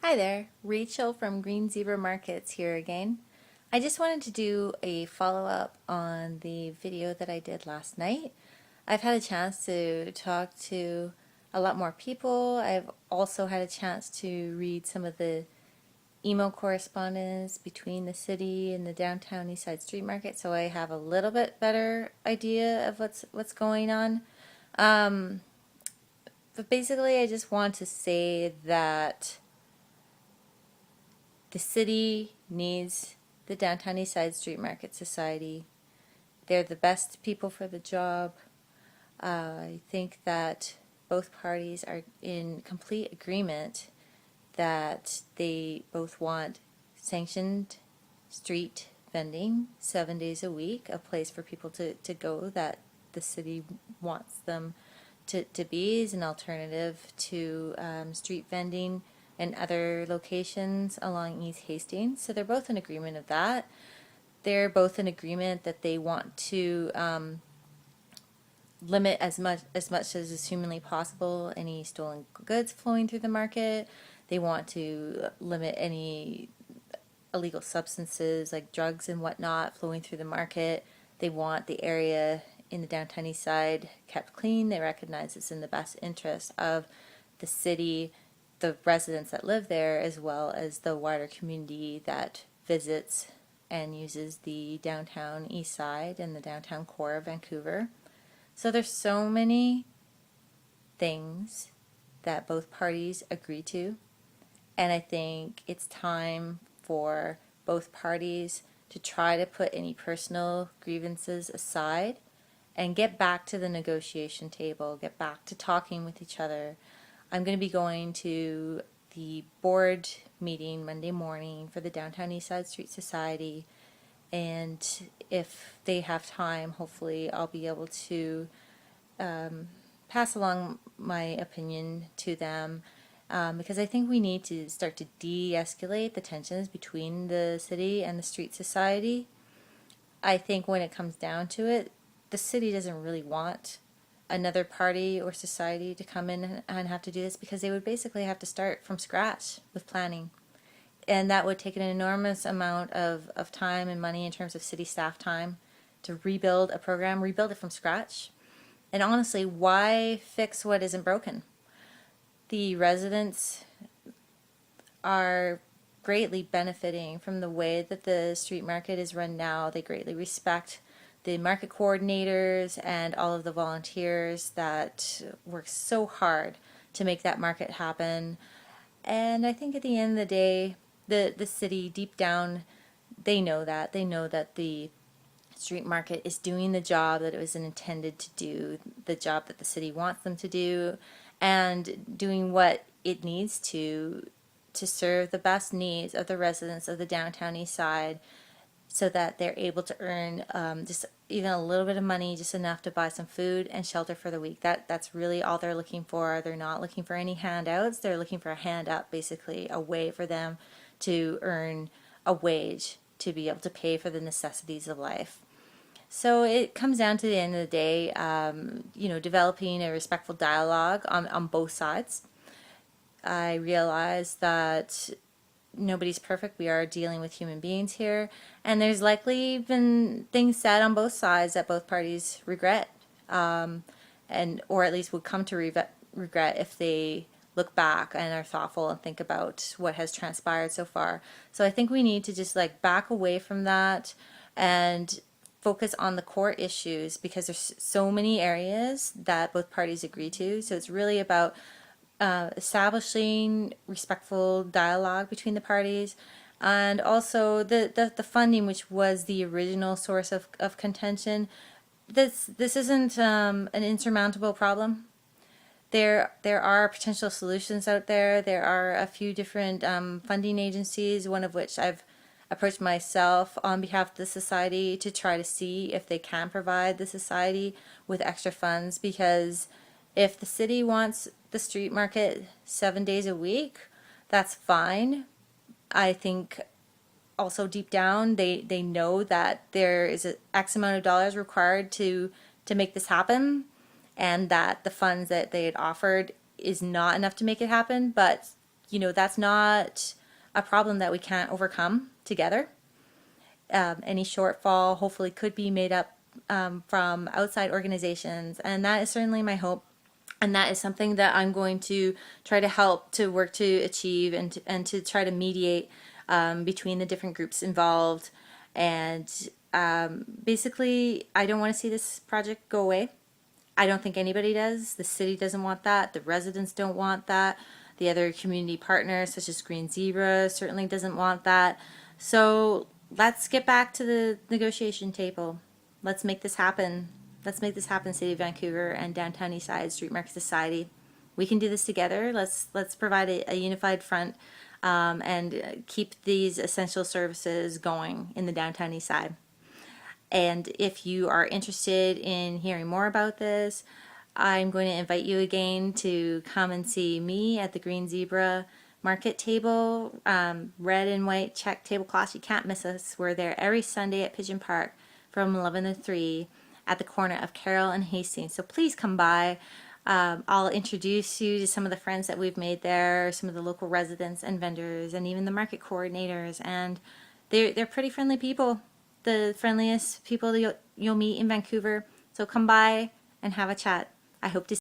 Hi there, Rachel from Green Zebra Markets here again. I just wanted to do a follow-up on the video that I did last night. I've had a chance to talk to a lot more people. I've also had a chance to read some of the email correspondence between the city and the downtown Eastside Street Market, so I have a little bit better idea of what's going on. But basically, I just want to say that the city needs the Downtown Eastside Street Market Society. They're the best people for the job. I think that both parties are in complete agreement that they both want sanctioned street vending 7 days a week, a place for people to go that the city wants them to be as an alternative to street vending and other locations along East Hastings. So they're both in agreement of that. They're both in agreement that they want to limit as much as is humanly possible any stolen goods flowing through the market. They want to limit any illegal substances like drugs and whatnot flowing through the market. They want the area in the downtown east side kept clean. They recognize it's in the best interest of the city, the residents that live there, as well as the wider community that visits and uses the downtown east side and the downtown core of Vancouver. So there's so many things that both parties agree to, and I think it's time for both parties to try to put any personal grievances aside and get back to the negotiation table, get back to talking with each other. I'm going to be going to the board meeting Monday morning for the Downtown Eastside Street Society, and if they have time, hopefully I'll be able to pass along my opinion to them, because I think we need to start to de-escalate the tensions between the city and the street society. I think when it comes down to it, the city doesn't really want another party or society to come in and have to do this, because they would basically have to start from scratch with planning. And that would take an enormous amount of time and money in terms of city staff time to rebuild a program, rebuild it from scratch. And honestly, why fix what isn't broken? The residents are greatly benefiting from the way that the street market is run now. They greatly respect the market coordinators and all of the volunteers that work so hard to make that market happen. And I think at the end of the day, the city, deep down, they know that. They know that the street market is doing the job that it was intended to do, the job that the city wants them to do, and doing what it needs to serve the best needs of the residents of the downtown east side, so that they're able to earn just even a little bit of money, just enough to buy some food and shelter for the week. That's really all they're looking for. They're not looking for any handouts. They're looking for a hand up, basically, a way for them to earn a wage to be able to pay for the necessities of life. So it comes down to the end of the day, developing a respectful dialogue on both sides. I realize that nobody's perfect. We are dealing with human beings here, and there's likely been things said on both sides that both parties regret, and or at least would come to regret if they look back and are thoughtful and think about what has transpired so far. So I think we need to just back away from that and focus on the core issues, because there's so many areas that both parties agree to. So it's really about establishing respectful dialogue between the parties, and also the funding, which was the original source of contention. This isn't an insurmountable problem. There are potential solutions out there. There are a few different funding agencies, one of which I've approached myself on behalf of the society to try to see if they can provide the society with extra funds, because if the city wants the street market 7 days a week, that's fine. I think also deep down they know that there is an X amount of dollars required to make this happen, and that the funds that they had offered is not enough to make it happen. But that's not a problem that we can't overcome together. Any shortfall hopefully could be made up from outside organizations, and that is certainly my hope. And that is something that I'm going to try to help to work to achieve, and to try to mediate between the different groups involved. And basically, I don't want to see this project go away. I don't think anybody does. The city doesn't want that. The residents don't want that. The other community partners, such as Green Zebra, certainly doesn't want that. So let's get back to the negotiation table. Let's make this happen. Let's make this happen, City of Vancouver and Downtown Eastside Street Market Society. We can do this together. Let's provide a unified front, and keep these essential services going in the Downtown Eastside. And if you are interested in hearing more about this, I'm going to invite you again to come and see me at the Green Zebra Market Table, red and white check tablecloths. You can't miss us. We're there every Sunday at Pigeon Park from 11 to 3 at the corner of Carroll and Hastings. So please come by. I'll introduce you to some of the friends that we've made there, some of the local residents and vendors, and even the market coordinators. And they're pretty friendly people, the friendliest people you'll meet in Vancouver. So come by and have a chat. I hope to